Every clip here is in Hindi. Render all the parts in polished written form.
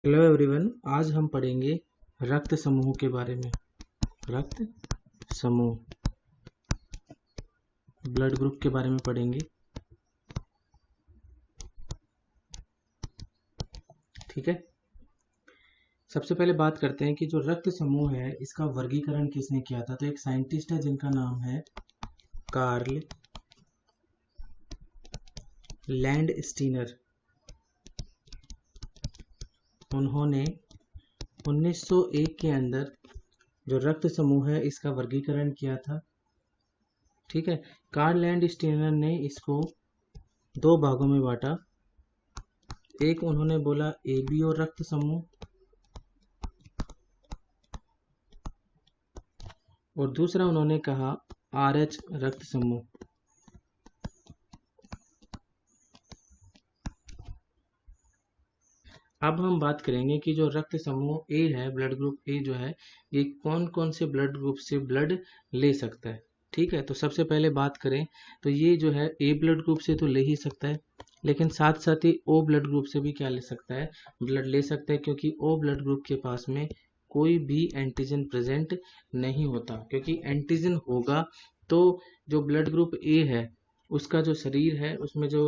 हेलो एवरीवन, आज हम पढ़ेंगे रक्त समूह के बारे में। रक्त समूह, ब्लड ग्रुप के बारे में पढ़ेंगे। ठीक है, सबसे पहले बात करते हैं कि जो रक्त समूह है इसका वर्गीकरण किसने किया था। तो एक साइंटिस्ट है जिनका नाम है कार्ल लैंडस्टीनर। उन्होंने 1901 के अंदर जो रक्त समूह है इसका वर्गीकरण किया था। ठीक है, कार्ल लैंडस्टीनर ने इसको दो भागों में बांटा। एक उन्होंने बोला ए बी और रक्त समूह, और दूसरा उन्होंने कहा आर एच रक्त समूह। अब हम बात करेंगे कि जो रक्त समूह ए है, ब्लड ग्रुप ए जो है, ये कौन कौन से ब्लड ग्रुप से ब्लड ले सकता है। ठीक है, तो सबसे पहले बात करें तो ये जो है ए ब्लड ग्रुप से तो ले ही सकता है, लेकिन साथ साथ ही ओ ब्लड ग्रुप से भी क्या ले सकता है, ब्लड ले सकता है, क्योंकि ओ ब्लड ग्रुप के पास में कोई भी एंटीजन प्रेजेंट नहीं होता। क्योंकि एंटीजन होगा तो जो ब्लड ग्रुप ए है उसका जो शरीर है उसमें जो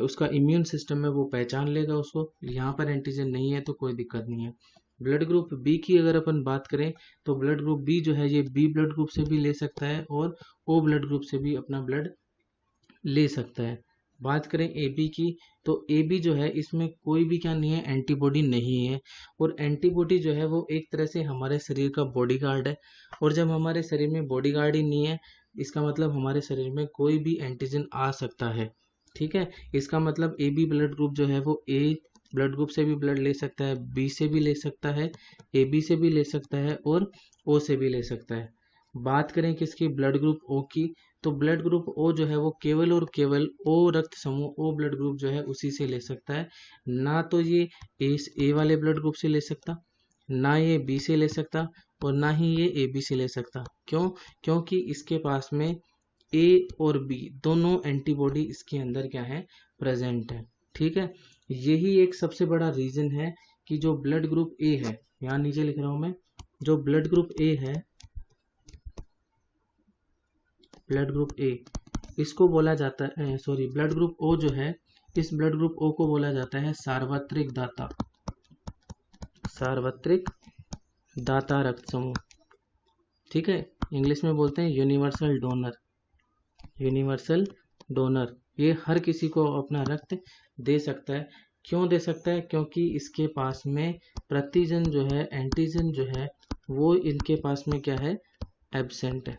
उसका इम्यून सिस्टम है वो पहचान लेगा उसको। यहाँ पर एंटीजन नहीं है तो कोई दिक्कत नहीं है। ब्लड ग्रुप बी की अगर अपन बात करें तो ब्लड ग्रुप बी जो है ये बी ब्लड ग्रुप से भी ले सकता है और ओ ब्लड ग्रुप से भी अपना ब्लड ले सकता है। बात करें ए बी की, तो ए बी जो है इसमें कोई भी क्या नहीं है, एंटीबॉडी नहीं है। और एंटीबॉडी जो है वो एक तरह से हमारे शरीर का बॉडीगार्ड है। और जब हमारे शरीर में बॉडीगार्ड ही नहीं है, इसका मतलब हमारे शरीर में कोई भी एंटीजन आ सकता है। ठीक है, इसका मतलब ए बी ब्लड ग्रुप जो है वो ए ब्लड ग्रुप से भी ब्लड ले सकता है, बी से भी ले सकता है, ए बी से भी ले सकता है और ओ से भी ले सकता है। बात करें किसकी, ब्लड ग्रुप ओ की, तो ब्लड ग्रुप ओ जो है वो केवल और केवल ओ रक्त समूह ओ ब्लड ग्रुप जो है उसी से ले सकता है। ना तो ये ए वाले ब्लड ग्रुप से ले सकता, ना ये बी से ले सकता, और ना ही ये ए बी से ले सकता। क्यों? क्योंकि इसके पास में ए और बी दोनों एंटीबॉडी इसके अंदर क्या है, प्रेजेंट है। ठीक है, यही एक सबसे बड़ा रीजन है कि जो ब्लड ग्रुप ए है, यहाँ नीचे लिख रहा हूं मैं, जो ब्लड ग्रुप ए है, ब्लड ग्रुप ए, इसको बोला जाता है, सॉरी, ब्लड ग्रुप ओ जो है, इस ब्लड ग्रुप ओ को बोला जाता है सार्वत्रिक दाता, सार्वत्रिक दाता रक्त समूह। ठीक है, इंग्लिश में बोलते हैं यूनिवर्सल डोनर, यूनिवर्सल डोनर। ये हर किसी को अपना रक्त दे सकता है। क्यों दे सकता है? क्योंकि इसके पास में प्रतिजन जो है, एंटीजन जो है, वो इनके पास में क्या है, एब्सेंट है।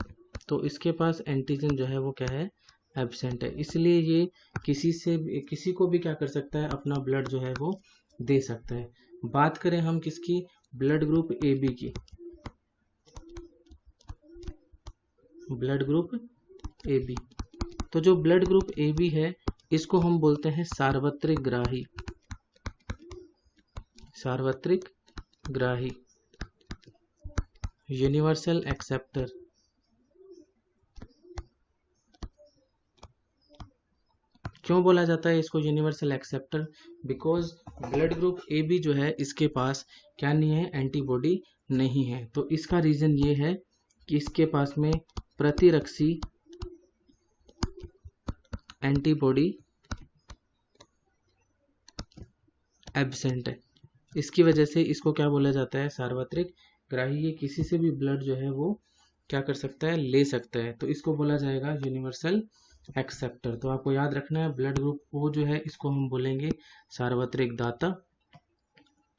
तो इसके पास एंटीजन जो है वो क्या है, एब्सेंट है। इसलिए ये किसी को भी क्या कर सकता है, अपना ब्लड जो है वो दे सकता है। बात करें हम किसकी, ब्लड ग्रुप ए बी की, ब्लड ग्रुप ए बी, तो जो ब्लड ग्रुप ए बी है इसको हम बोलते हैं सार्वत्रिक ग्राही, सार्वत्रिक ग्राही, यूनिवर्सल एक्सेप्टर। क्यों बोला जाता है इसको universal acceptor? Because blood group A B जो है इसके पास क्या नहीं है, एंटीबॉडी नहीं है। तो इसका रीजन ये है कि इसके पास में प्रतिरक्षी एंटीबॉडी एब्सेंट है। इसकी वजह से इसको क्या बोला जाता है, सार्वत्रिक ग्राही। ये किसी से भी ब्लड जो है वो क्या कर सकता है, ले सकता है। तो इसको बोला जाएगा यूनिवर्सल एक्सेप्टर। तो आपको याद रखना है, ब्लड ग्रुप ओ जो है इसको हम बोलेंगे सार्वत्रिक दाता।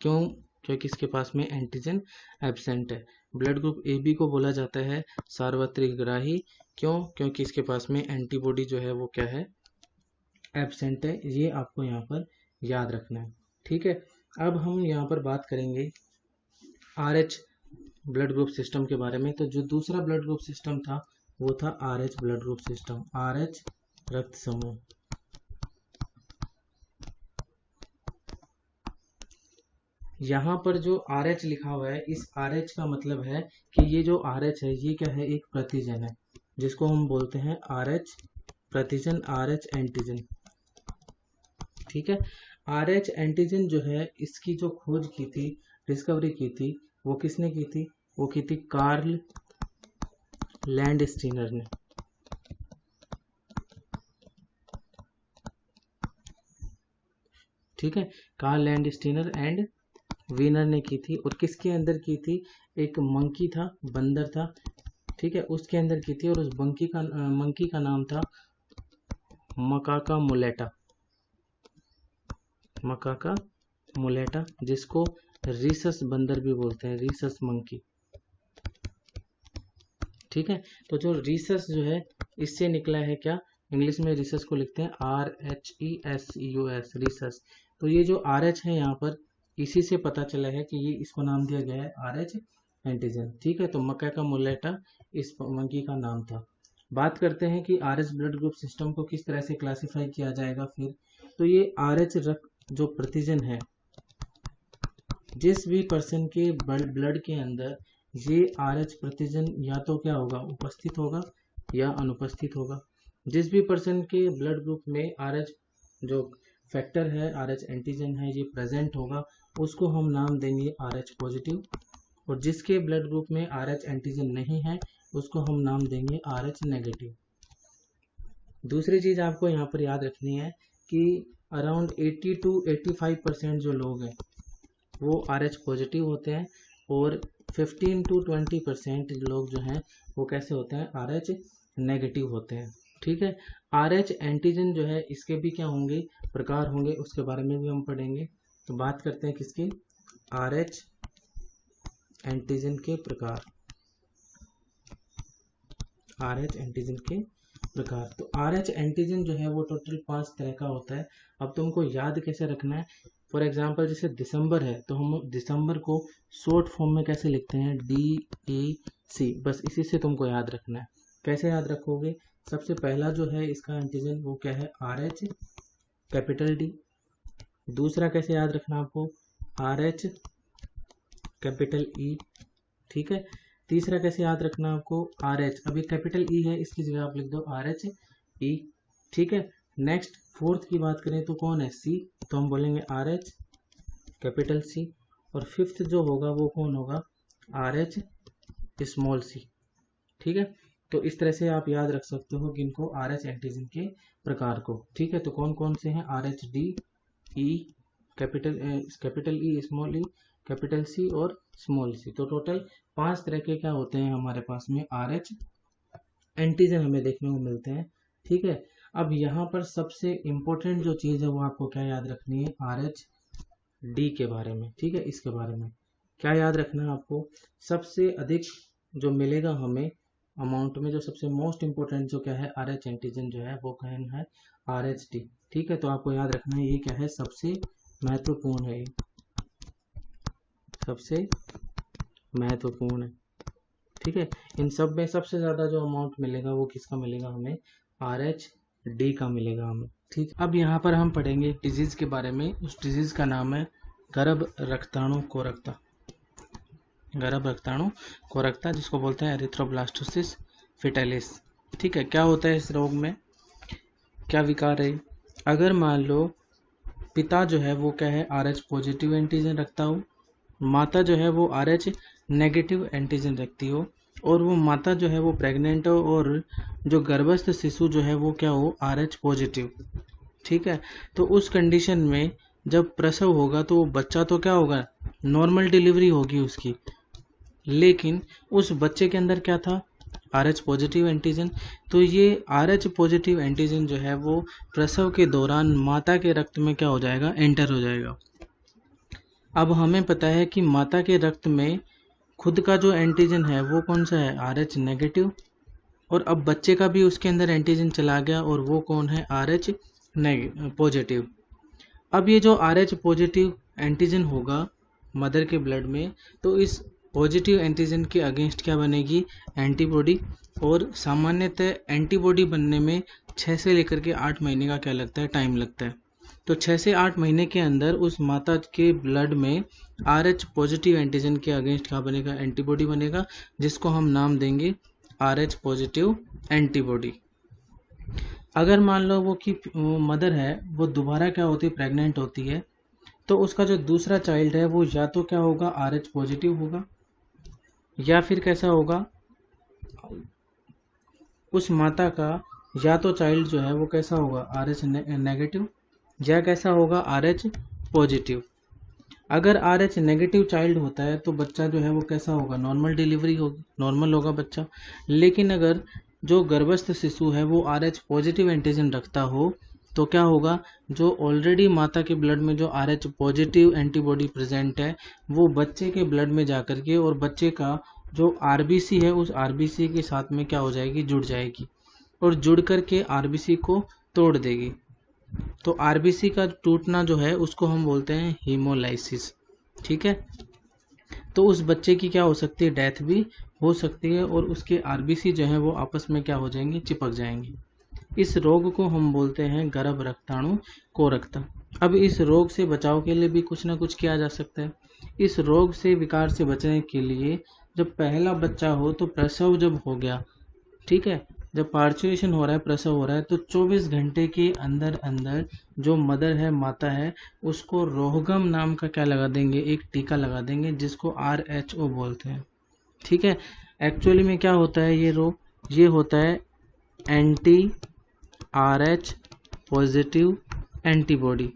क्यों? क्योंकि इसके पास में एंटीजन एब्सेंट है। ब्लड ग्रुप ए बी को बोला जाता है सार्वत्रिक ग्राही। क्यों? क्योंकि इसके पास में एंटीबॉडी जो है वो क्या है, एब्सेंट है। ये आपको यहाँ पर याद रखना है। ठीक है, अब हम यहाँ पर बात करेंगे R H blood group system के बारे में। तो जो दूसरा ब्लड ग्रुप सिस्टम था वो था R H blood group system, R H रक्त समूह। यहाँ पर जो आर एच लिखा हुआ है, इस आर एच का मतलब है कि ये जो आर एच है ये क्या है, एक प्रतिजन है, जिसको हम बोलते हैं आर एच प्रतिजन, आर एच एंटीजन। ठीक है, RH एंटीजन जो है इसकी जो खोज की थी, डिस्कवरी की थी, वो किसने की थी? वो की थी कार्ल लैंडस्टीनर ने। ठीक है, कार्ल लैंडस्टीनर एंड वीनर ने की थी। और किसके अंदर की थी? एक मंकी था, बंदर था, ठीक है, उसके अंदर की थी। और उस मंकी का नाम था मकाका मुलेटा। मकाका मुलेटा, जिसको रीसस बंदर भी बोलते हैं, रीसस मंकी। ठीक है, तो जो रीसस जो है इससे निकला है क्या? इंग्लिश में रीसस को लिखते हैं RHESUS, रीसस। तो ये जो RH है यहाँ पर, इसी से पता चला है कि ये इसको नाम दिया गया है RH एंटीजन। ठीक है, तो मकाका मुलेटा इस मंकी का नाम था। बात करते हैं कि RH ब्लड ग्रुप सिस्टम को किस तरह से क्लासिफाई किया जाएगा फिर। तो ये RH रक्त जो प्रतिजन है, जिस भी पर्सन के ब्लड के अंदर ये RH प्रतिजन या तो क्या होगा? उपस्थित होगा या अनुपस्थित होगा। जिस भी पर्सन के ब्लड ग्रुप में RH जो फैक्टर है, RH एंटीजन है, ये प्रेजेंट होगा, उसको हम नाम देंगे RH पॉजिटिव। और जिसके ब्लड ग्रुप में RH एंटीजन नहीं है, उसको हम नाम देंगे RH नेगेटिव। दूसरी चीज आपको यहाँ पर याद रखनी है कि अराउंड 80 to 85% जो लोग हैं वो RH पॉजिटिव होते हैं, और 15 to 20% लोग जो हैं वो कैसे होते हैं? RH नेगेटिव होते हैं। ठीक है, RH एंटीजन जो है इसके भी क्या होंगे? प्रकार होंगे, उसके बारे में भी हम पढ़ेंगे। तो बात करते हैं किसकी? RH एंटीजन के प्रकार। RH एंटीजन के प्रकार। तो RH एंटीजन जो है वो टोटल 5 तरह का होता है। अब तुमको याद कैसे रखना है? फॉर एग्जाम्पल जैसे दिसंबर है, तो हम दिसंबर को शॉर्ट फॉर्म में कैसे लिखते हैं? DEC। बस इसी से तुमको याद रखना है। कैसे याद रखोगे? सबसे पहला जो है इसका एंटीजन वो क्या है? RH capital D। दूसरा कैसे याद रखना आपको? RH capital E। ठीक है, तीसरा कैसे याद रखना आपको? RH, अभी कैपिटल E है, इसकी जगह आप लिख दो RHE। ठीक है, नेक्स्ट फोर्थ की बात करें तो कौन है? C, तो हम बोलेंगे RH कैपिटल C। और फिफ्थ जो होगा वो कौन होगा? RH small c। ठीक है, तो इस तरह से आप याद रख सकते हो कि इनको RH एंटीजन के प्रकार को। ठीक है, तो कौन कौन से हैं? RHD, E capital E, small e, capital C और स्मॉल c। तो टोटल 5 तरह के क्या होते हैं हमारे पास में? RH एंटीजन हमें देखने को मिलते हैं। ठीक है, अब यहाँ पर सबसे इम्पोर्टेंट जो चीज़ है वो आपको क्या याद रखनी है? RHD के बारे में। ठीक है, इसके बारे में क्या याद रखना है आपको? सबसे अधिक जो मिलेगा हमें अमाउंट में, जो सबसे मोस्ट इम्पोर्टेंट जो क्या है RH एंटीजन जो है वो कहना है RHD। ठीक है, तो आपको याद रखना है ये क्या है? सबसे महत्वपूर्ण है, सबसे महत्वपूर्ण है। ठीक है, इन सब में सबसे ज़्यादा जो अमाउंट मिलेगा वो किसका मिलेगा हमें? RHD का मिलेगा हमें। ठीक, अब यहाँ पर हम पढ़ेंगे डिजीज़ के बारे में। उस डिजीज़ का नाम है गर्भ रक्ताणु कोरकता। गर्भ रक्ताणु कोरकता, जिसको बोलते हैं एरिथ्रोब्लास्टोसिस फिटालिस। ठीक है, क्या होता है इस रोग में? क्या विकार है? अगर मान लो पिता जो है वो क्या है? RH पॉजिटिव एंटीजन रखता हो, माता जो है वो RH नेगेटिव एंटीजन रखती हो, और वो माता जो है वो प्रेग्नेंट हो, और जो गर्भस्थ शिशु जो है वो क्या हो? RH positive. ठीक है, तो उस कंडीशन में जब प्रसव होगा तो वो बच्चा तो क्या होगा? नॉर्मल डिलीवरी होगी उसकी, लेकिन उस बच्चे के अंदर क्या था? RH positive antigen. तो ये RH पॉजिटिव एंटीजन जो है वो प्रसव के दौरान माता के रक्त में क्या हो जाएगा? एंटर हो जाएगा। अब हमें पता है कि माता के रक्त में खुद का जो एंटीजन है वो कौन सा है? RH negative. और अब बच्चे का भी उसके अंदर एंटीजन चला गया, और वो कौन है? RH positive. अब ये जो RH पॉजिटिव एंटीजन होगा मदर के ब्लड में, तो इस पॉजिटिव एंटीजन के अगेंस्ट क्या बनेगी? एंटीबॉडी। और सामान्यतः एंटीबॉडी बनने में 6 से लेकर के 8 महीने का क्या लगता है? टाइम लगता है। तो 6 से 8 महीने के अंदर उस माता के ब्लड में RH पॉजिटिव एंटीजन के अगेंस्ट क्या बनेगा? एंटीबॉडी बनेगा, जिसको हम नाम देंगे RH पॉजिटिव एंटीबॉडी। अगर मान लो वो कि मदर है वो दोबारा क्या होती है, प्रेग्नेंट होती है, तो उसका जो दूसरा चाइल्ड है वो या तो क्या होगा, RH पॉजिटिव होगा, या फिर कैसा होगा, उस माता का या तो चाइल्ड जो है वो कैसा होगा, RH नेगेटिव, या कैसा होगा, RH पॉजिटिव। अगर RH नेगेटिव चाइल्ड होता है तो बच्चा जो है वो कैसा होगा, नॉर्मल डिलीवरी होगी, नॉर्मल होगा बच्चा। लेकिन अगर जो गर्भस्थ शिशु है वो RH पॉजिटिव एंटीजन रखता हो तो क्या होगा, जो ऑलरेडी माता के ब्लड में जो RH पॉजिटिव एंटीबॉडी प्रेजेंट है वो बच्चे के ब्लड में जाकर के और बच्चे का जो RBC है उस RBC के साथ में क्या हो जाएगी, जुड़ जाएगी, और जुड़ करके RBC को तोड़ देगी। तो आरबीसी का टूटना जो है उसको हम बोलते हैं हीमोलाइसिस। ठीक है, तो उस बच्चे की क्या हो सकती है, डेथ भी हो सकती है, और उसके आरबीसी जो है वो आपस में क्या हो जाएंगे, चिपक जाएंगे। इस रोग को हम बोलते हैं गर्भ रक्ताणु कोरकता। अब इस रोग से बचाव के लिए भी कुछ ना कुछ किया जा सकता है। इस रोग से, विकार से बचने के लिए जब पहला बच्चा हो तो प्रसव जब हो गया, ठीक है, जब पार्चुएशन हो रहा है, प्रसव हो रहा है, तो 24 घंटे के अंदर अंदर जो मदर है, माता है, उसको रोहगम नाम का क्या लगा देंगे, एक टीका लगा देंगे जिसको RH बोलते हैं। ठीक है, एक्चुअली में क्या होता है ये रोग, ये होता है एंटी RH पॉजिटिव एंटीबॉडी।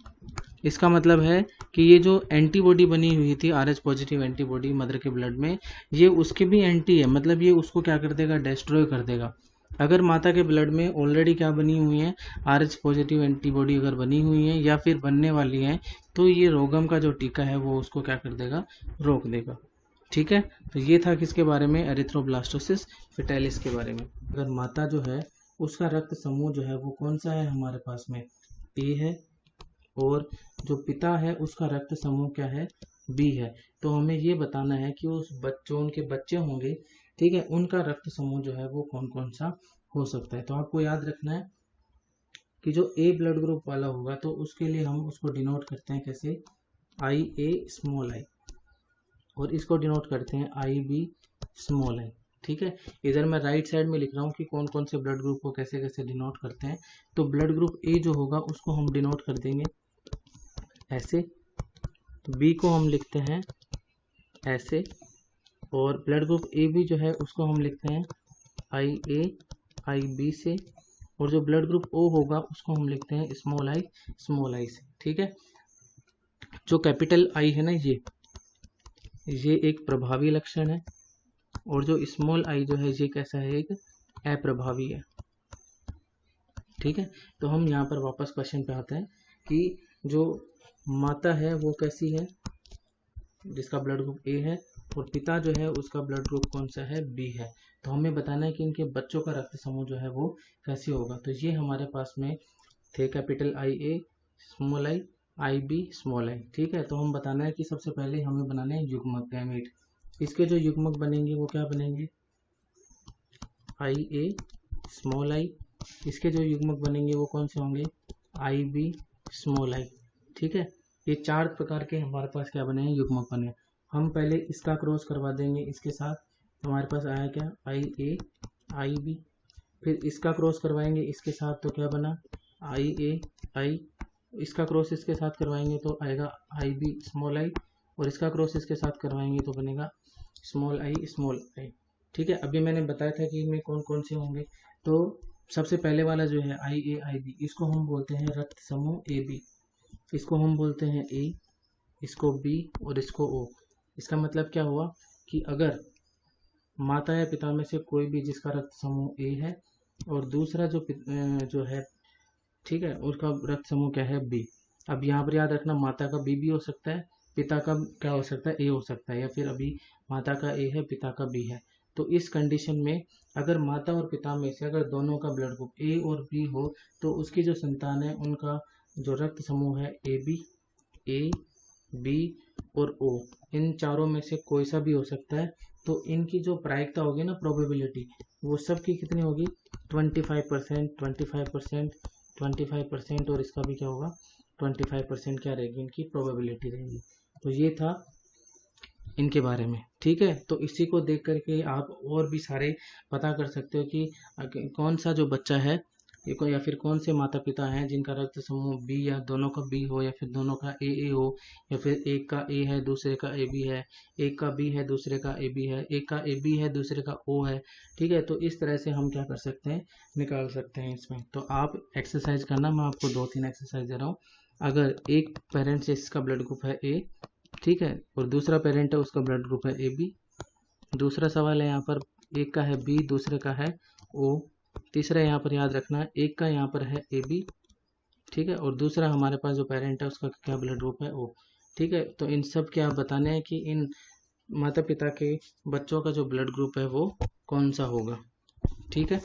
इसका मतलब है कि ये जो एंटीबॉडी बनी हुई थी, RH पॉजिटिव एंटीबॉडी मदर के ब्लड में, ये उसके भी एंटी है, मतलब ये उसको क्या कर देगा, डिस्ट्रॉय कर देगा। अगर माता के ब्लड में ऑलरेडी क्या बनी हुई है, RH पॉजिटिव एंटीबॉडी अगर बनी हुई है या फिर बनने वाली है, तो ये रोगम का जो टीका है वो उसको क्या कर देगा, रोक देगा। ठीक है, तो ये था किसके बारे में, एरिथ्रोब्लास्टोसिस फेटालिस के बारे में। अगर माता जो है उसका रक्त समूह जो है वो कौन सा है हमारे पास में, A है, और जो पिता है उसका रक्त समूह क्या है, B है। तो हमें ये बताना है कि उस बच्चों, उनके बच्चे होंगे, ठीक है, उनका रक्त समूह जो है वो कौन कौन सा हो सकता है। तो आपको याद रखना है कि जो A ब्लड ग्रुप वाला होगा तो उसके लिए हम उसको डिनोट करते हैं कैसे, IA स्मॉल i, और इसको डिनोट करते हैं IB स्मॉल i। ठीक है, इधर मैं राइट साइड में लिख रहा हूँ कि कौन कौन से ब्लड ग्रुप को कैसे कैसे डिनोट करते हैं। तो ब्लड ग्रुप A जो होगा उसको हम डिनोट कर देंगे ऐसे, B को हम लिखते हैं ऐसे, और ब्लड ग्रुप AB जो है उसको हम लिखते हैं IA IB से, और जो ब्लड ग्रुप O होगा उसको हम लिखते हैं स्मॉल i से। ठीक है, जो कैपिटल I है ना, ये एक प्रभावी लक्षण है, और जो स्मॉल i जो है ये कैसा है, एक अप्रभावी है। ठीक है, तो हम यहाँ पर वापस क्वेश्चन पे आते हैं कि जो माता है वो कैसी है, जिसका ब्लड ग्रुप A है, और पिता जो है उसका ब्लड ग्रुप कौन सा है, B है। तो हमें बताना है कि इनके बच्चों का रक्त समूह जो है वो कैसे होगा। तो ये हमारे पास में थे capital IA small i, IB small i। ठीक है, तो हम बताना है कि सबसे पहले हमें बनाने हैं युग्मक गैमेट। इसके जो युग्मक बनेंगे वो क्या बनेंगे, IA स्मॉल i। इसके जो युग्मक बनेंगे वो कौन से होंगे, IB स्मॉल i। ठीक है, ये 4 प्रकार के हमारे पास क्या बने हैं, युग्मक बने। हम पहले इसका क्रॉस करवा देंगे इसके साथ, हमारे पास आया क्या, IA IB। फिर इसका क्रॉस करवाएंगे इसके साथ तो क्या बना, IA I। इसका क्रॉस इसके साथ करवाएंगे तो आएगा IB स्मॉल i, और इसका क्रॉस इसके साथ करवाएंगे तो बनेगा स्मॉल i। ठीक है, अभी मैंने बताया था कि इनमें कौन कौन से होंगे। तो सबसे पहले वाला जो है IA IB, इसको हम बोलते हैं रक्त समूह AB, इसको हम बोलते हैं A, इसको B और इसको O। इसका मतलब क्या हुआ कि अगर माता या पिता में से कोई भी जिसका रक्त समूह A है और दूसरा जो है, ठीक है, उसका रक्त समूह क्या है, B। अब यहाँ पर याद रखना, माता का B भी हो सकता है, पिता का क्या हो सकता है, A हो सकता है, या फिर अभी माता का A है, पिता का B है। तो इस कंडीशन में अगर माता और पिता में से अगर दोनों का ब्लड ग्रुप A और B हो तो उसकी जो संतान है उनका जो रक्त समूह है AB, A, B और O, इन चारों में से कोई सा भी हो सकता है। तो इनकी जो प्रायिकता होगी ना, प्रोबेबिलिटी, वो सब की कितनी होगी, 25%, 25%, 25%, और इसका भी क्या होगा, 25% क्या रहेगी, इनकी प्रोबेबिलिटी रहेगी। तो ये था इनके बारे में। ठीक है, तो इसी को देख करके आप और भी सारे पता कर सकते हो कि कौन सा जो बच्चा है या फिर कौन से माता पिता हैं जिनका रक्त समूह बी, या दोनों का बी हो, या फिर दोनों का ए हो, या फिर एक का ए है दूसरे का ए बी है, एक का बी है दूसरे का ए बी है, एक का ए बी है दूसरे का ओ है। ठीक है, तो इस तरह से हम क्या कर सकते हैं, निकाल सकते हैं इसमें। तो आप एक्सरसाइज करना, मैं आपको 2-3 एक्सरसाइज दे रहा हूँ। अगर एक पेरेंट से इसका ब्लड ग्रुप है ए, ठीक है, और दूसरा पेरेंट है उसका ब्लड ग्रुप है ए बी। दूसरा सवाल है यहाँ पर, एक का है बी दूसरे का है ओ। तीसरा यहाँ पर याद रखना, एक का यहाँ पर है ए बी, ठीक है, और दूसरा हमारे पास जो पेरेंट है उसका क्या ब्लड ग्रुप है ओ। ठीक है, तो इन सब क्या बताने हैं कि इन माता पिता के बच्चों का जो ब्लड ग्रुप है वो कौन सा होगा। ठीक है।